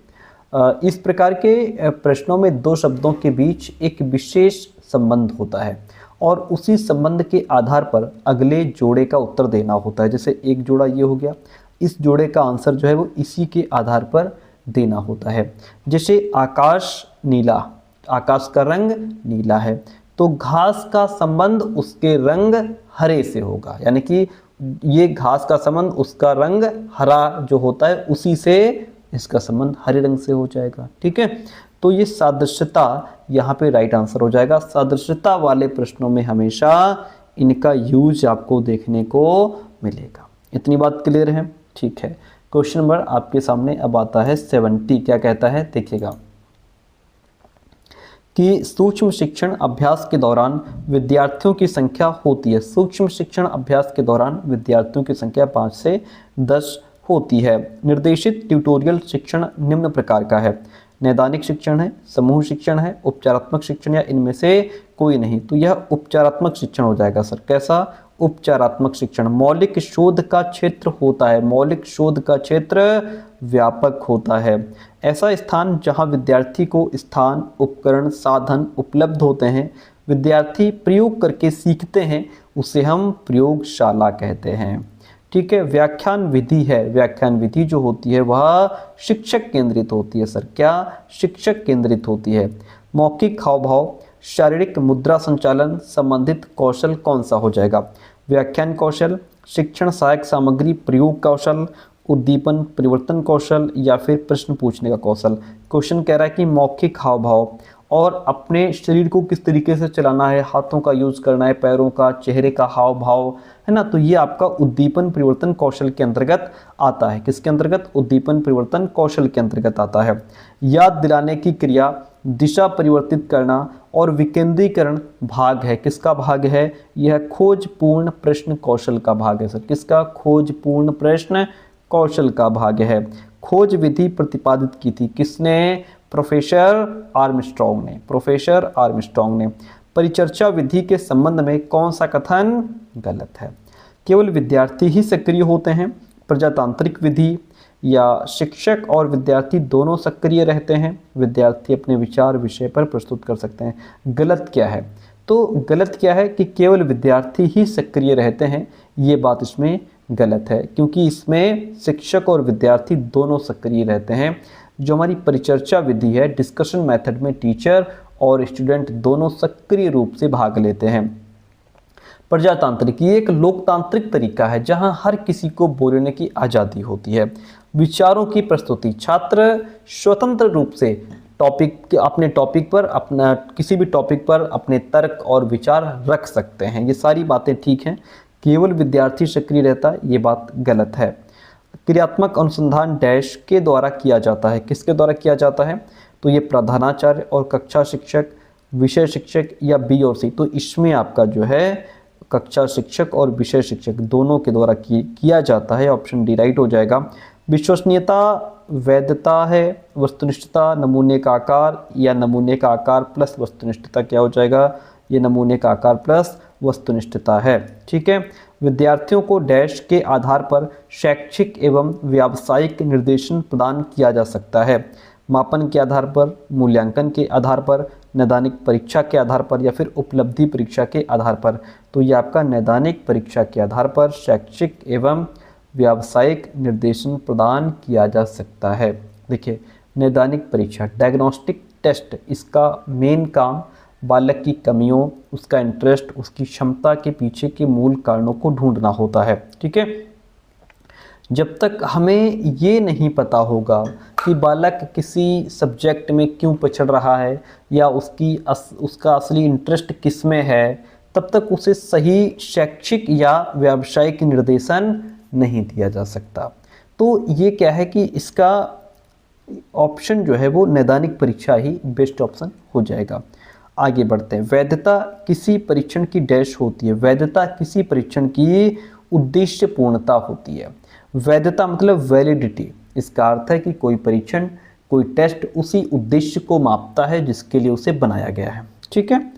इस प्रकार के प्रश्नों में दो शब्दों के बीच एक विशेष संबंध होता है और उसी संबंध के आधार पर अगले जोड़े का उत्तर देना होता है। जैसे एक जोड़ा ये हो गया, इस जोड़े का आंसर जो है वो इसी के आधार पर देना होता है। जैसे आकाश नीला, आकाश का रंग नीला है, तो घास का संबंध उसके रंग हरे से होगा, यानी कि ये घास का संबंध उसका रंग हरा जो होता है उसी से इसका संबंध हरे रंग से हो जाएगा। ठीक है, तो ये सादृश्यता यहाँ पे राइट आंसर हो जाएगा। सादृश्यता वाले प्रश्नों में हमेशा इनका यूज आपको देखने को मिलेगा। इतनी बात क्लियर है? ठीक है, क्वेश्चन नंबर आपके सामने अब आता है 70। क्या कहता है देखिएगा कि सूक्ष्म शिक्षण अभ्यास के दौरान विद्यार्थियों की संख्या होती है। सूक्ष्म शिक्षण अभ्यास के दौरान विद्यार्थियों की संख्या 5 से 10 होती है। निर्देशित ट्यूटोरियल शिक्षण निम्न प्रकार का है। नैदानिक शिक्षण है, समूह शिक्षण है, उपचारात्मक शिक्षण, या इनमें से कोई नहीं। तो यह उपचारात्मक शिक्षण हो जाएगा सर। कैसा? उपचारात्मक शिक्षण। मौलिक शोध का क्षेत्र होता है, मौलिक शोध का क्षेत्र व्यापक होता है। ऐसा स्थान जहां विद्यार्थी को स्थान, उपकरण, साधन उपलब्ध होते हैं, विद्यार्थी प्रयोग करके सीखते हैं, उसे हम प्रयोगशाला कहते हैं। ठीक है। व्याख्यान विधि है, व्याख्यान विधि जो होती है वह शिक्षक केंद्रित होती है सर। क्या? शिक्षक केंद्रित होती है। मौखिक हाव भाव, शारीरिक मुद्रा संचालन संबंधित कौशल कौन सा हो जाएगा? व्याख्यान कौशल, शिक्षण सहायक सामग्री प्रयोग कौशल, उद्दीपन परिवर्तन कौशल, या फिर प्रश्न पूछने का कौशल। क्वेश्चन कह रहा है कि मौखिक हाव भाव और अपने शरीर को किस तरीके से चलाना है, हाथों का यूज करना है, पैरों का, चेहरे का हाव भाव, है ना। तो ये आपका उद्दीपन परिवर्तन कौशल के अंतर्गत आता है। किसके अंतर्गत? उद्दीपन परिवर्तन कौशल के अंतर्गत आता है। याद दिलाने की क्रिया, दिशा परिवर्तित करना और विकेंद्रीकरण भाग है। किसका भाग है? यह खोजपूर्ण प्रश्न कौशल का भाग है सर। किसका? खोजपूर्ण प्रश्न कौशल का भाग है। खोज विधि प्रतिपादित की थी किसने? प्रोफेसर आर्मस्ट्रॉन्ग ने, प्रोफेसर आर्मस्ट्रॉन्ग ने। परिचर्चा विधि के संबंध में कौन सा कथन गलत है? केवल विद्यार्थी ही सक्रिय होते हैं, प्रजातांत्रिक विधि, या शिक्षक और विद्यार्थी दोनों सक्रिय रहते हैं, विद्यार्थी अपने विचार विषय पर प्रस्तुत कर सकते हैं। गलत क्या है? तो गलत क्या है कि केवल विद्यार्थी ही सक्रिय रहते हैं, ये बात इसमें गलत है, क्योंकि इसमें शिक्षक और विद्यार्थी दोनों सक्रिय रहते हैं। जो हमारी परिचर्चा विधि है, डिस्कशन मेथड में टीचर और स्टूडेंट दोनों सक्रिय रूप से भाग लेते हैं। प्रजातांत्रिक, ये एक लोकतांत्रिक तरीका है जहां हर किसी को बोलने की आज़ादी होती है। विचारों की प्रस्तुति, छात्र स्वतंत्र रूप से अपने टॉपिक पर, अपना किसी भी टॉपिक पर अपने तर्क और विचार रख सकते हैं। ये सारी बातें ठीक हैं। केवल विद्यार्थी सक्रिय रहता है, ये बात गलत है। क्रियात्मक अनुसंधान डैश के द्वारा किया जाता है। किसके द्वारा किया जाता है? तो ये प्रधानाचार्य और कक्षा शिक्षक, विषय शिक्षक, या बी और सी। तो इसमें आपका जो है कक्षा शिक्षक और विषय शिक्षक दोनों के द्वारा किया जाता है। ऑप्शन डी राइट हो जाएगा। विश्वसनीयता वैधता है, वस्तुनिष्ठता नमूने का आकार, या नमूने का आकार प्लस वस्तुनिष्ठता क्या हो जाएगा? ये नमूने का आकार प्लस वस्तुनिष्ठता है। ठीक है। विद्यार्थियों को डैश के आधार पर शैक्षिक एवं व्यावसायिक निर्देशन प्रदान किया जा सकता है। मापन के आधार पर, मूल्यांकन के आधार पर, नैदानिक परीक्षा के आधार पर, या फिर उपलब्धि परीक्षा के आधार पर। तो ये आपका नैदानिक परीक्षा के आधार पर शैक्षिक एवं व्यावसायिक निर्देशन प्रदान किया जा सकता है। देखिए, नैदानिक परीक्षा, डायग्नोस्टिक टेस्ट, इसका मेन काम बालक की कमियों, उसका इंटरेस्ट, उसकी क्षमता के पीछे के मूल कारणों को ढूंढना होता है। ठीक है। जब तक हमें ये नहीं पता होगा कि बालक किसी सब्जेक्ट में क्यों पिछड़ रहा है, या उसका असली इंटरेस्ट किस में है, तब तक उसे सही शैक्षिक या व्यावसायिक निर्देशन नहीं दिया जा सकता। तो ये क्या है कि इसका ऑप्शन जो है वो नैदानिक परीक्षा ही बेस्ट ऑप्शन हो जाएगा। आगे बढ़ते हैं। वैधता किसी परीक्षण की डैश होती है। वैधता किसी परीक्षण की उद्देश्य पूर्णता होती है। वैधता मतलब वैलिडिटी। इसका अर्थ है कि कोई परीक्षण, कोई टेस्ट उसी उद्देश्य को मापता है जिसके लिए उसे बनाया गया है। ठीक है।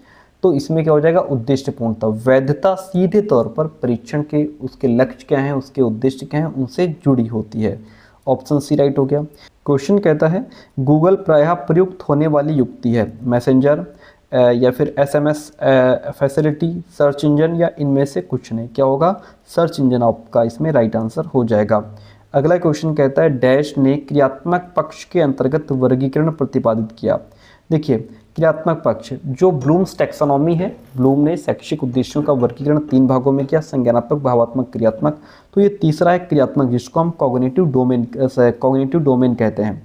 तो इसमें क्या हो जाएगा? उद्देश्य पूर्णता। वैधता सीधे तौर पर परीक्षण के उसके लक्ष्य क्या हैं, उसके उद्देश्य क्या हैं, उनसे जुड़ी होती है। ऑप्शन सी राइट हो गया। क्वेश्चन कहता है गूगल प्रायः प्रयुक्त होने वाली युक्ति है। मैसेंजर, या फिर SMS फैसिलिटी, सर्च इंजन, या इनमें से कुछ नहीं। क्या होगा? सर्च इंजन आपका इसमें राइट आंसर हो जाएगा। अगला क्वेश्चन कहता है डैश ने क्रियात्मक पक्ष के अंतर्गत वर्गीकरण प्रतिपादित किया। देखिए, क्रियात्मक पक्ष जो ब्लूम्स टैक्सोनॉमी है, ब्लूम ने शैक्षिक उद्देश्यों का वर्गीकरण 3 भागों में किया, संज्ञानात्मक, भावात्मक, क्रियात्मक। तो ये तीसरा है क्रियात्मक, जिसको हम कॉग्निटिव डोमेन कहते हैं।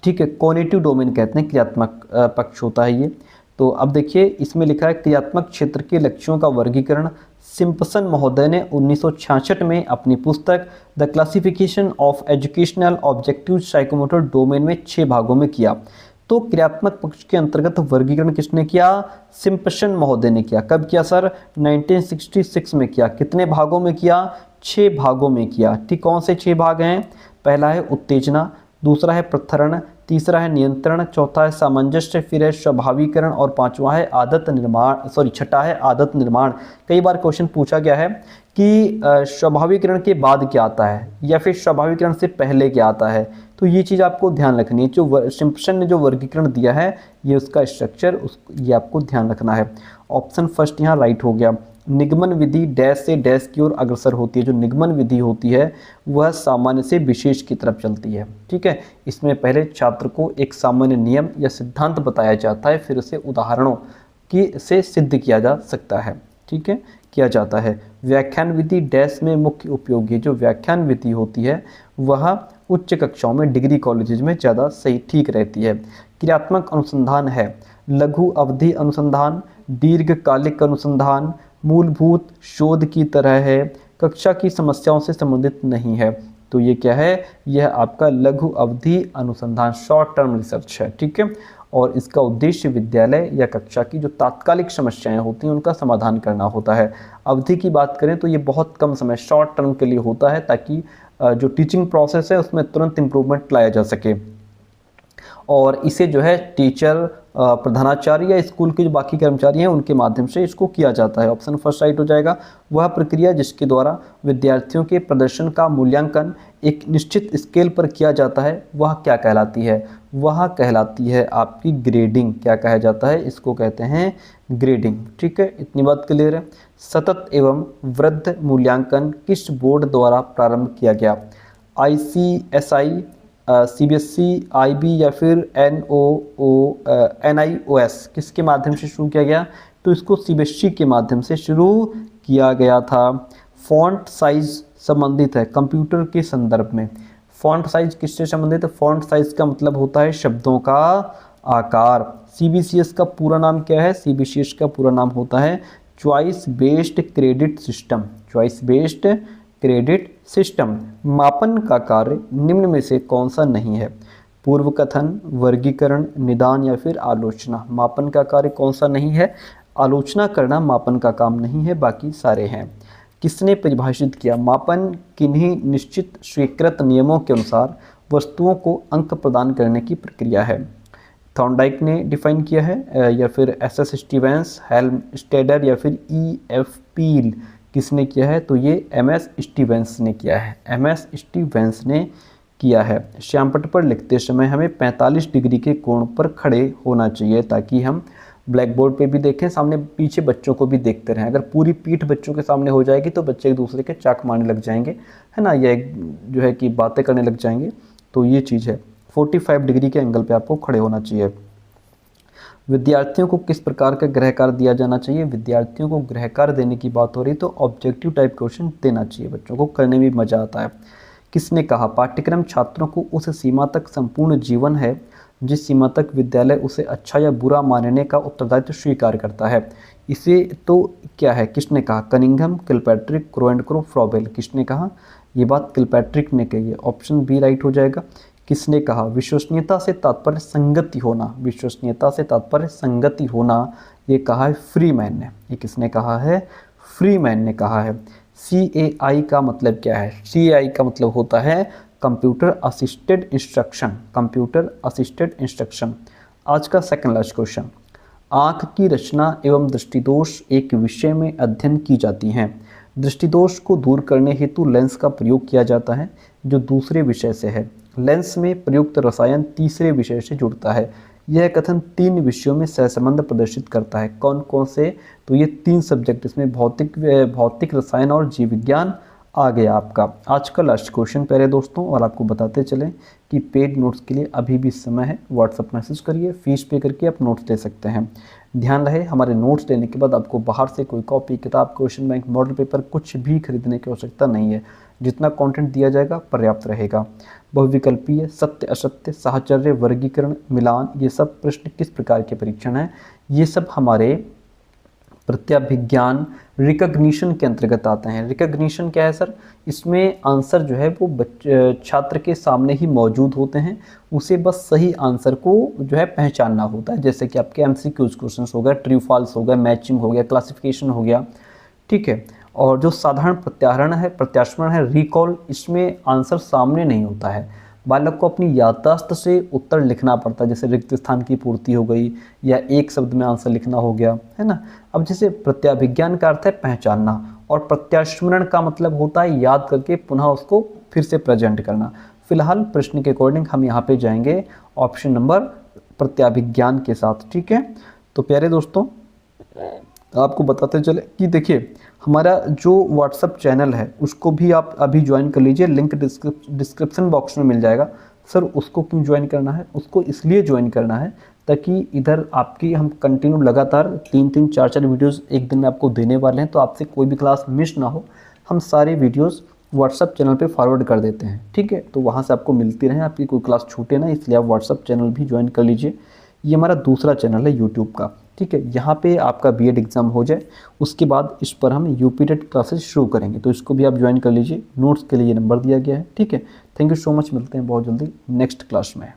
ठीक है, कॉग्निटिव डोमेन कहते हैं, क्रियात्मक पक्ष होता है ये। तो अब देखिए, इसमें लिखा है क्रियात्मक क्षेत्र के लक्ष्यों का वर्गीकरण सिम्पसन महोदय ने 1966 में अपनी पुस्तक the classification of educational objective psychomotor domain में 6 भागों में किया। तो क्रियात्मक पक्ष के अंतर्गत वर्गीकरण किसने किया? सिम्पसन महोदय ने किया। कब किया सर? 1966 में किया। कितने भागों में किया? 6 भागों में किया। ठीक, कौन से 6 भाग हैं? पहला है उत्तेजना, दूसरा है प्रथरण, तीसरा है नियंत्रण, चौथा है सामंजस्य, फिर है स्वाभाविकरण और पांचवा है आदत निर्माण, छठा है आदत निर्माण। कई बार क्वेश्चन पूछा गया है कि स्वाभाविकरण के बाद क्या आता है या फिर स्वाभाविकरण से पहले क्या आता है, तो ये चीज़ आपको ध्यान रखनी है। जो सिम्पसन ने जो वर्गीकरण दिया है ये उसका स्ट्रक्चर ये आपको ध्यान रखना है। ऑप्शन फर्स्ट यहाँ राइट हो गया। निगमन विधि डैश से डैश की ओर अग्रसर होती है। जो निगमन विधि होती है वह सामान्य से विशेष की तरफ चलती है। ठीक है, इसमें पहले छात्र को एक सामान्य नियम या सिद्धांत बताया जाता है, फिर उसे उदाहरणों की से सिद्ध किया जा सकता है। ठीक है, किया जाता है। व्याख्यान विधि डैश में मुख्य उपयोगी। जो व्याख्यान विधि होती है वह उच्च कक्षाओं में डिग्री कॉलेजेज में ज़्यादा सही ठीक रहती है। क्रियात्मक अनुसंधान है लघु अवधि अनुसंधान, दीर्घकालिक अनुसंधान, मूलभूत शोध की तरह है, कक्षा की समस्याओं से संबंधित नहीं है। तो ये क्या है, यह आपका लघु अवधि अनुसंधान शॉर्ट टर्म रिसर्च है। ठीक है, और इसका उद्देश्य विद्यालय या कक्षा की जो तात्कालिक समस्याएं होती हैं उनका समाधान करना होता है। अवधि की बात करें तो ये बहुत कम समय शॉर्ट टर्म के लिए होता है, ताकि जो टीचिंग प्रोसेस है उसमें तुरंत इम्प्रूवमेंट लाया जा सके। और इसे जो है टीचर, प्रधानाचार्य या स्कूल के जो बाकी कर्मचारी हैं उनके माध्यम से इसको किया जाता है। ऑप्शन फर्स्ट राइट हो जाएगा। वह प्रक्रिया जिसके द्वारा विद्यार्थियों के प्रदर्शन का मूल्यांकन एक निश्चित स्केल पर किया जाता है वह क्या कहलाती है, वह कहलाती है आपकी ग्रेडिंग। क्या कहा जाता है, इसको कहते हैं ग्रेडिंग। ठीक है, इतनी बात क्लियर है। सतत एवं वृद्ध मूल्यांकन किस बोर्ड द्वारा प्रारंभ किया गया, ICSI, CBSE, IB या फिर NIOS, किसके माध्यम से शुरू किया गया, तो इसको CBSE के माध्यम से शुरू किया गया था। फॉन्ट साइज संबंधित है कंप्यूटर के संदर्भ में। फॉन्ट साइज किससे संबंधित है, फॉन्ट साइज का मतलब होता है शब्दों का आकार। CBCS का पूरा नाम क्या है, CBCS का पूरा नाम होता है choice based credit system. Choice based credit system. मापन का कार्य निम्न में से कौन सा नहीं है, पूर्व कथन, वर्गीकरण, निदान या फिर आलोचना। मापन का कार्य कौन सा नहीं है, आलोचना करना मापन का काम नहीं है, बाकी सारे हैं। किसने परिभाषित किया, मापन किन्हीं निश्चित स्वीकृत नियमों के अनुसार वस्तुओं को अंक प्रदान करने की प्रक्रिया है। थॉर्नडाइक ने डिफाइन किया है या फिर SS स्टीवेंस, हेल्मस्टेडर या फिर EF पील, किसने किया है, तो ये MS स्टीवेंस ने किया है। MS स्टीवेंस ने किया है। श्यामपट्ट पर लिखते समय हमें 45 डिग्री के कोण पर खड़े होना चाहिए ताकि हम ब्लैक बोर्ड पे भी देखें, सामने पीछे बच्चों को भी देखते रहें। अगर पूरी पीठ बच्चों के सामने हो जाएगी तो बच्चे एक दूसरे के चाक मारने लग जाएंगे, है ना, या जो है कि बातें करने लग जाएंगे। तो ये चीज़ है, 45 डिग्री के एंगल पे आपको खड़े होना चाहिए। विद्यार्थियों को किस प्रकार का गृह कार्य दिया जाना चाहिए, विद्यार्थियों को गृह कार्य देने की बात हो रही तो ऑब्जेक्टिव टाइप क्वेश्चन देना चाहिए, बच्चों को करने में मज़ा आता है। किसने कहा, पाठ्यक्रम छात्रों को उस सीमा तक संपूर्ण जीवन है जिस सीमा तक विद्यालय उसे अच्छा या बुरा मानने का उत्तरदायित्व स्वीकार करता है। इसे तो क्या है, किसने कहा, Cunningham, Kilpatrick, crow and crow, Froebel. किसने कहा, ये बात किलपैट्रिक ने कही है। ऑप्शन बी राइट हो जाएगा। किसने कहा, विश्वसनीयता से तात्पर्य संगति होना, विश्वसनीयता से तात्पर्य संगति होना, ये कहा है फ्रीमैन ने। ये किसने कहा है, फ्रीमैन ने कहा है। CAI का मतलब क्या है, CAI का मतलब होता है computer assisted instruction, computer assisted instruction. आज का सेकंड लास्ट क्वेश्चन, आँख की रचना एवं दृष्टिदोष एक विषय में अध्ययन की जाती हैं। दृष्टिदोष को दूर करने हेतु लेंस का प्रयोग किया जाता है जो दूसरे विषय से है। लेंस में प्रयुक्त रसायन तीसरे विषय से जुड़ता है। यह कथन 3 विषयों में सहसंबंध प्रदर्शित करता है। कौन कौन से, तो ये 3 सब्जेक्ट, इसमें भौतिक रसायन और जीव विज्ञान आ गया आपका। आज का लास्ट क्वेश्चन प्यारे दोस्तों, और आपको बताते चलें कि पेड नोट्स के लिए अभी भी समय है। व्हाट्सअप मैसेज करिए, फीस पे करके आप नोट्स ले सकते हैं। ध्यान रहे, हमारे नोट्स लेने के बाद आपको बाहर से कोई कॉपी, किताब, क्वेश्चन बैंक, मॉडल पेपर कुछ भी खरीदने की आवश्यकता नहीं है। जितना कंटेंट दिया जाएगा पर्याप्त रहेगा। बहुविकल्पीय, सत्य असत्य, साहचर्य, वर्गीकरण, मिलान, ये सब प्रश्न किस प्रकार के परीक्षण हैं, ये सब हमारे प्रत्याभिज्ञान रिकग्निशन के अंतर्गत आते हैं। रिकग्निशन क्या है सर, इसमें आंसर जो है वो छात्र के सामने ही मौजूद होते हैं, उसे बस सही आंसर को जो है पहचानना होता है। जैसे कि आपके MCQs क्वेश्चन हो गया, ट्रू फॉल्स हो गया, मैचिंग हो गया, क्लासिफिकेशन हो गया, ठीक है। और जो साधारण प्रत्याहरण है, प्रत्यास्मरण है, रिकॉल, इसमें आंसर सामने नहीं होता है,
बालक को अपनी याददाश्त से उत्तर लिखना पड़ता है, जैसे रिक्त स्थान की पूर्ति हो गई या एक शब्द में आंसर लिखना हो गया, है ना। अब जैसे प्रत्याभिज्ञान का अर्थ है पहचानना, और प्रत्यास्मरण का मतलब होता है याद करके पुनः उसको फिर से प्रेजेंट करना। फिलहाल प्रश्न के अकॉर्डिंग हम यहाँ पे जाएंगे ऑप्शन नंबर प्रत्याभिज्ञान के साथ, ठीक है। तो प्यारे दोस्तों, आपको बताते चले कि देखिए हमारा जो व्हाट्सअप चैनल है उसको भी आप अभी ज्वाइन कर लीजिए, लिंक डिस्क्रिप्शन बॉक्स में मिल जाएगा। सर उसको क्यों ज्वाइन करना है? उसको इसलिए ज्वाइन करना है ताकि इधर आपकी हम कंटिन्यू लगातार 3-3, 4-4 वीडियोस एक दिन में आपको देने वाले हैं, तो आपसे कोई भी क्लास मिस ना हो। हम सारे वीडियोस व्हाट्सअप चैनल पे फॉरवर्ड कर देते हैं, ठीक है। तो वहाँ से आपको मिलती रहे, आपकी कोई क्लास छूटे ना, इसलिए आप व्हाट्सअप चैनल भी ज्वाइन कर लीजिए। ये हमारा दूसरा चैनल है यूट्यूब का, ठीक है। यहाँ पे आपका बीएड एग्ज़ाम हो जाए उसके बाद इस पर हम यूपी टेट क्लासेस शुरू करेंगे, तो इसको भी आप ज्वाइन कर लीजिए। नोट्स के लिए ये नंबर दिया गया है, ठीक है। थैंक यू सो मच, मिलते हैं बहुत जल्दी नेक्स्ट क्लास में।